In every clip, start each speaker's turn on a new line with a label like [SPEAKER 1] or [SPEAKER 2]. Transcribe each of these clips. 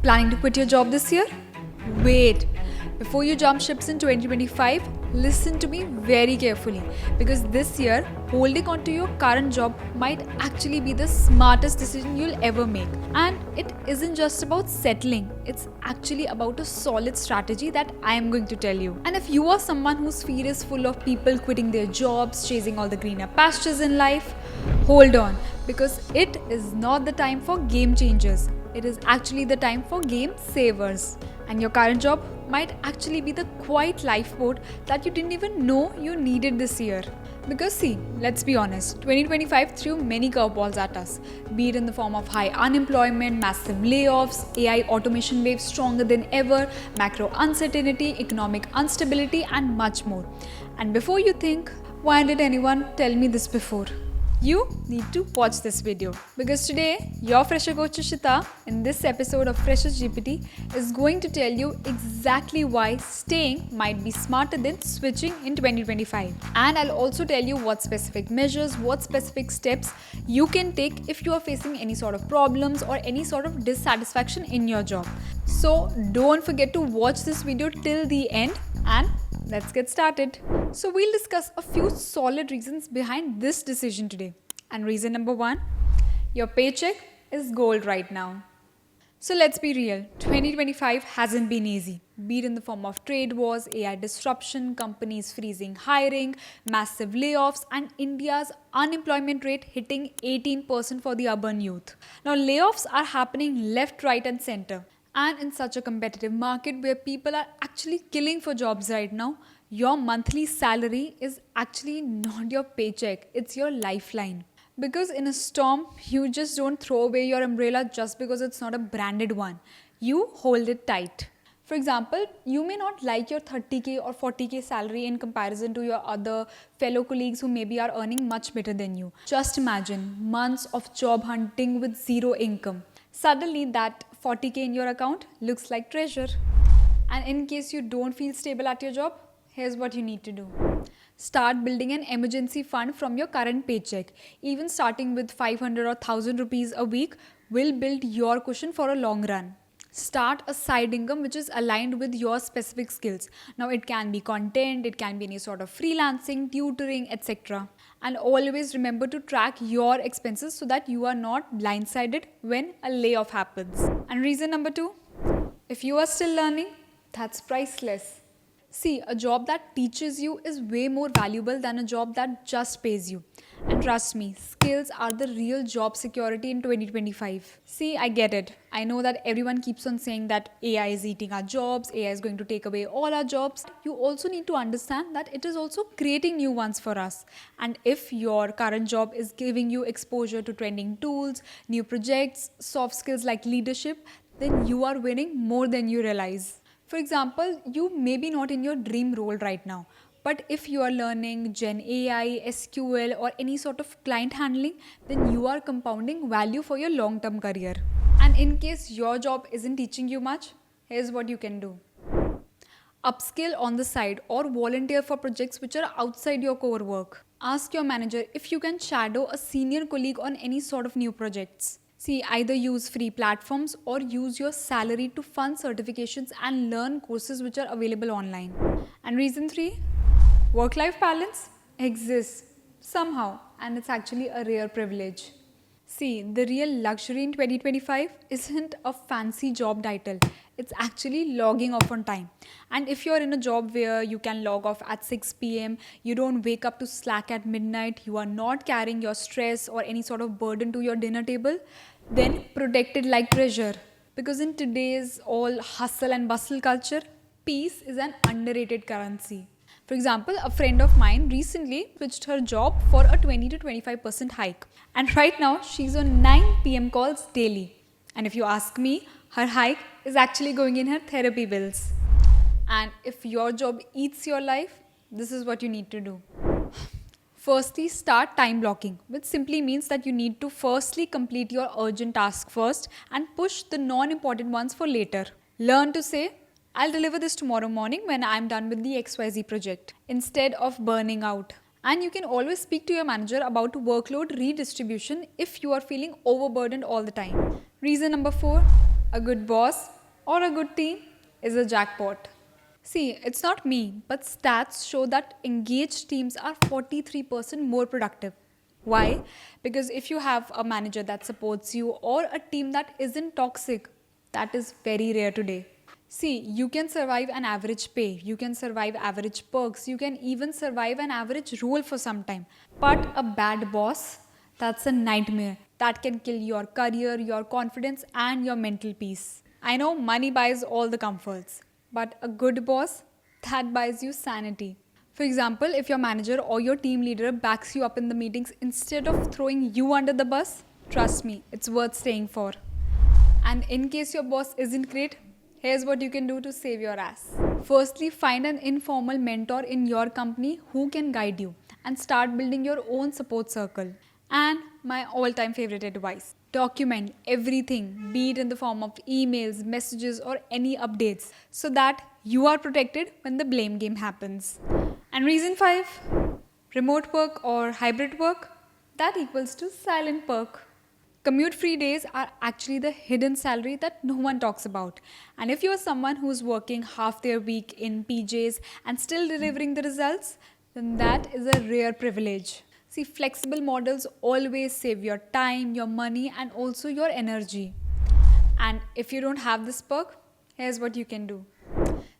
[SPEAKER 1] Planning to quit your job this year? Wait, before you jump ships in 2025, listen to me very carefully because this year, holding on to your current job might actually be the smartest decision you'll ever make. And it isn't just about settling, it's actually about a solid strategy that I am going to tell you. And if you are someone whose feed is full of people quitting their jobs, chasing all the greener pastures in life, hold on because it is not the time for game changers. It is actually the time for game savers. And your current job might actually be the quiet lifeboat that you didn't even know you needed this year. Because see, let's be honest, 2025 threw many curveballs at us, be it in the form of high unemployment, massive layoffs, AI automation waves stronger than ever, macro uncertainty, economic instability, and much more. And before you think, why did anyone tell me this before? You need to watch this video because today your fresher coach Shita in this episode of Freshers GPT is going to tell you exactly why staying might be smarter than switching in 2025. And I'll also tell you what specific measures, what specific steps you can take if you are facing any sort of problems or any sort of dissatisfaction in your job. So don't forget to watch this video till the end and let's get started. So we'll discuss a few solid reasons behind this decision today. And reason number 1, your paycheck is gold right now. So let's be real, 2025 hasn't been easy. Be it in the form of trade wars, AI disruption, companies freezing hiring, massive layoffs, and India's unemployment rate hitting 18% for the urban youth. Now layoffs are happening left, right, and center. And in such a competitive market where people are actually killing for jobs right now, your monthly salary is actually not your paycheck, it's your lifeline. Because in a storm, you just don't throw away your umbrella just because it's not a branded one. You hold it tight. For example, you may not like your 30k or 40k salary in comparison to your other fellow colleagues who maybe are earning much better than you. Just imagine months of job hunting with zero income. Suddenly that 40k in your account looks like treasure. And in case you don't feel stable at your job, here's what you need to do. Start building an emergency fund from your current paycheck. Even starting with 500 or 1000 rupees a week will build your cushion for a long run. Start a side income which is aligned with your specific skills. Now it can be content, it can be any sort of freelancing, tutoring, etc. And always remember to track your expenses so that you are not blindsided when a layoff happens. And reason number 2, if you are still learning, that's priceless. See, a job that teaches you is way more valuable than a job that just pays you. And trust me, skills are the real job security in 2025. See, I get it. I know that everyone keeps on saying that AI is eating our jobs, AI is going to take away all our jobs. You also need to understand that it is also creating new ones for us. And if your current job is giving you exposure to trending tools, new projects, soft skills like leadership, then you are winning more than you realize. For example, you may be not in your dream role right now, but if you are learning Gen AI, SQL or any sort of client handling, then you are compounding value for your long-term career. And in case your job isn't teaching you much, here's what you can do. Upskill on the side or volunteer for projects which are outside your core work. Ask your manager if you can shadow a senior colleague on any sort of new projects. See, either use free platforms or use your salary to fund certifications and learn courses which are available online. And reason 3, work-life balance exists somehow and it's actually a rare privilege. See, the real luxury in 2025 isn't a fancy job title. It's actually logging off on time. And if you're in a job where you can log off at 6 p.m., you don't wake up to Slack at midnight, you are not carrying your stress or any sort of burden to your dinner table, then protect it like treasure. Because in today's all hustle and bustle culture, peace is an underrated currency. For example, a friend of mine recently switched her job for a 20 to 25% hike. And right now, she's on 9 p.m. calls daily. And if you ask me, her hike is actually going in her therapy bills. And if your job eats your life, this is what you need to do. Firstly, start time blocking, which simply means that you need to firstly complete your urgent task first and push the non-important ones for later. Learn to say, I'll deliver this tomorrow morning when I'm done with the XYZ project, instead of burning out. And you can always speak to your manager about workload redistribution if you are feeling overburdened all the time. Reason number 4, A good boss or a good team is a jackpot. See, it's not me, but stats show that engaged teams are 43% more productive. Why? Because if you have a manager that supports you or a team that isn't toxic, that is very rare today. See, you can survive an average pay, you can survive average perks, you can even survive an average role for some time. But a bad boss, that's a nightmare. That can kill your career, your confidence, and your mental peace. I know money buys all the comforts, but a good boss, that buys you sanity. For example, if your manager or your team leader backs you up in the meetings instead of throwing you under the bus, trust me, it's worth staying for. And in case your boss isn't great, here's what you can do to save your ass. Firstly, find an informal mentor in your company who can guide you and start building your own support circle. And my all time favorite advice, document everything, be it in the form of emails, messages, or any updates, so that you are protected when the blame game happens. And reason 5, remote work or hybrid work, that equals to silent perk. Commute free days are actually the hidden salary that no one talks about. And if you're someone who's working half their week in PJs and still delivering the results, then that is a rare privilege. See, flexible models always save your time, your money, and also your energy. And if you don't have this perk, here's what you can do.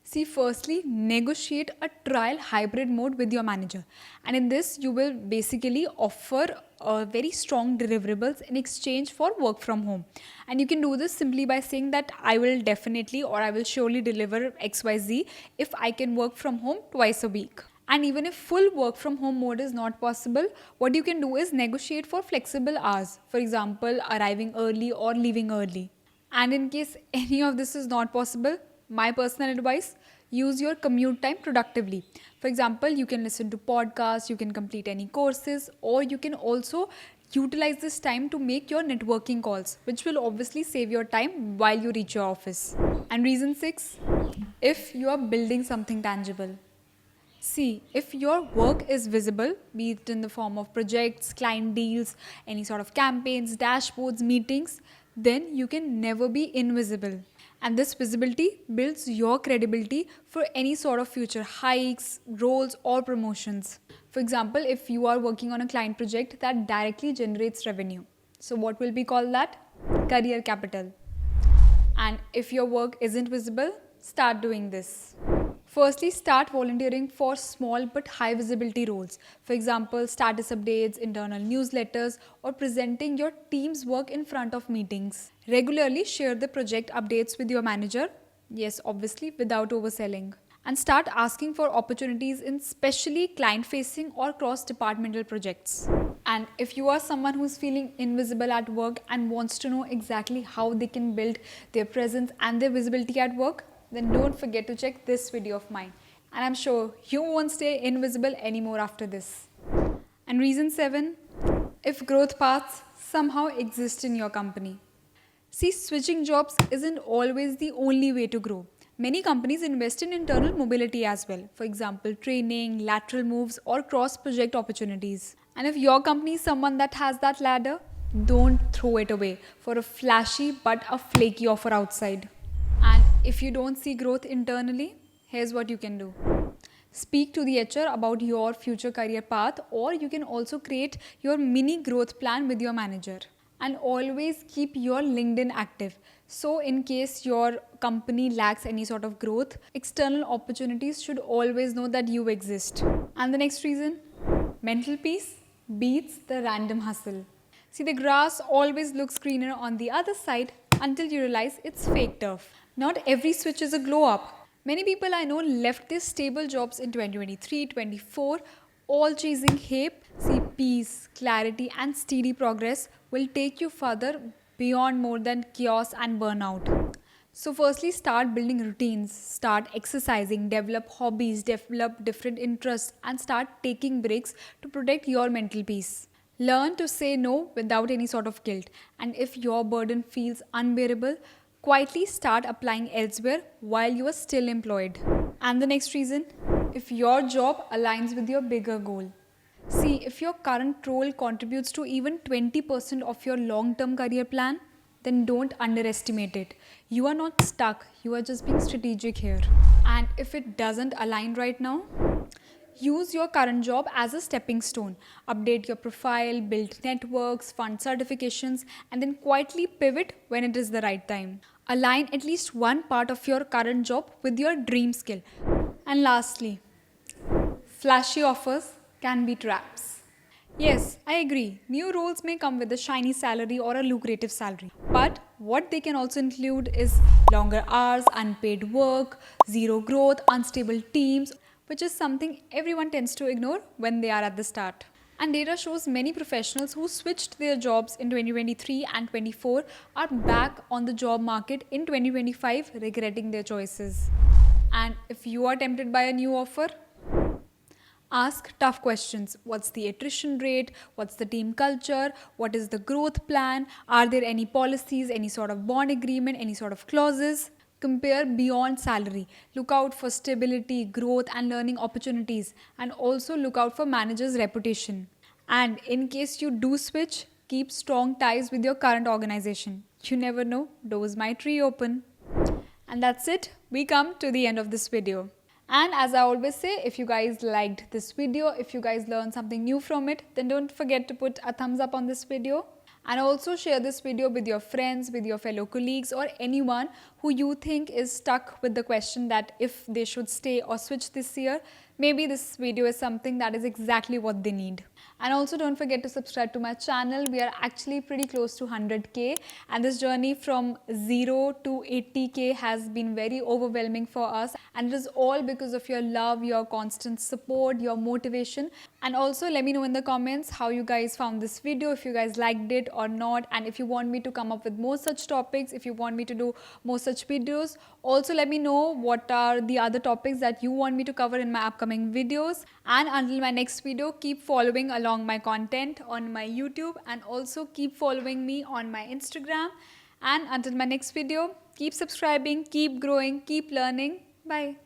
[SPEAKER 1] See, firstly, negotiate a trial hybrid mode with your manager. And in this, you will basically offer very strong deliverables in exchange for work from home. And you can do this simply by saying that I will definitely or I will surely deliver XYZ if I can work from home twice a week. And even if full work from home mode is not possible, what you can do is negotiate for flexible hours. For example, arriving early or leaving early. And in case any of this is not possible, my personal advice, use your commute time productively. For example, you can listen to podcasts, you can complete any courses, or you can also utilize this time to make your networking calls, which will obviously save your time while you reach your office. And reason 6, if you are building something tangible. See, if your work is visible, be it in the form of projects, client deals, any sort of campaigns, dashboards, meetings, then you can never be invisible. And this visibility builds your credibility for any sort of future hikes, roles, or promotions. For example, if you are working on a client project that directly generates revenue. So what will we call that? Career capital. And if your work isn't visible, start doing this. Firstly, start volunteering for small but high visibility roles. For example, status updates, internal newsletters, or presenting your team's work in front of meetings. Regularly share the project updates with your manager. Yes, obviously, without overselling. And start asking for opportunities in specially client-facing or cross-departmental projects. And if you are someone who's feeling invisible at work and wants to know exactly how they can build their presence and their visibility at work, then don't forget to check this video of mine. And I'm sure you won't stay invisible anymore after this. And reason 7, if growth paths somehow exist in your company. See, switching jobs isn't always the only way to grow. Many companies invest in internal mobility as well. For example, training, lateral moves, or cross-project opportunities. And if your company is someone that has that ladder, don't throw it away for a flashy but a flaky offer outside. And if you don't see growth internally, here's what you can do. Speak to the HR about your future career path, or you can also create your mini growth plan with your manager. And always keep your LinkedIn active. So in case your company lacks any sort of growth, external opportunities should always know that you exist. And the next reason, mental peace beats the random hustle. See, the grass always looks greener on the other side until you realize it's fake turf. Not every switch is a glow up. Many people I know left their stable jobs in 2023, 24, all chasing hype. See, peace, clarity, and steady progress will take you further beyond more than chaos and burnout. So firstly, start building routines, start exercising, develop hobbies, develop different interests, and start taking breaks to protect your mental peace. Learn to say no without any sort of guilt. And if your burden feels unbearable, quietly start applying elsewhere while you are still employed. And the next reason, if your job aligns with your bigger goal. See, if your current role contributes to even 20% of your long-term career plan, then don't underestimate it. You are not stuck, you are just being strategic here. And if it doesn't align right now, use your current job as a stepping stone. Update your profile, build networks, fund certifications, and then quietly pivot when it is the right time. Align at least one part of your current job with your dream skill. And lastly, flashy offers can be traps. Yes, I agree. New roles may come with a shiny salary or a lucrative salary. But what they can also include is longer hours, unpaid work, zero growth, unstable teams, which is something everyone tends to ignore when they are at the start. And data shows many professionals who switched their jobs in 2023 and 24 are back on the job market in 2025 regretting their choices. And if you are tempted by a new offer, ask tough questions. What's the attrition rate? What's the team culture? What is the growth plan? Are there any policies, any sort of bond agreement, any sort of clauses? Compare beyond salary. Look out for stability, growth, and learning opportunities. And also look out for manager's reputation. And in case you do switch, keep strong ties with your current organization. You never know, doors might reopen. And that's it. We come to the end of this video. And as I always say, if you guys liked this video, if you guys learned something new from it, then don't forget to put a thumbs up on this video. And also share this video with your friends, with your fellow colleagues, or anyone who you think is stuck with the question that if they should stay or switch this year, maybe this video is something that is exactly what they need. And also don't forget to subscribe to my channel. We are actually pretty close to 100k, and this journey from 0 to 80k has been very overwhelming for us, and it is all because of your love, your constant support, your motivation. And also let me know in the comments how you guys found this video, if you guys liked it or not, and if you want me to come up with more such topics, if you want me to do more such videos. Also let me know what are the other topics that you want me to cover in my upcoming videos. And until my next video, keep following along my content on my YouTube, and also keep following me on my Instagram. And until my next video, keep subscribing, keep growing, keep learning. Bye.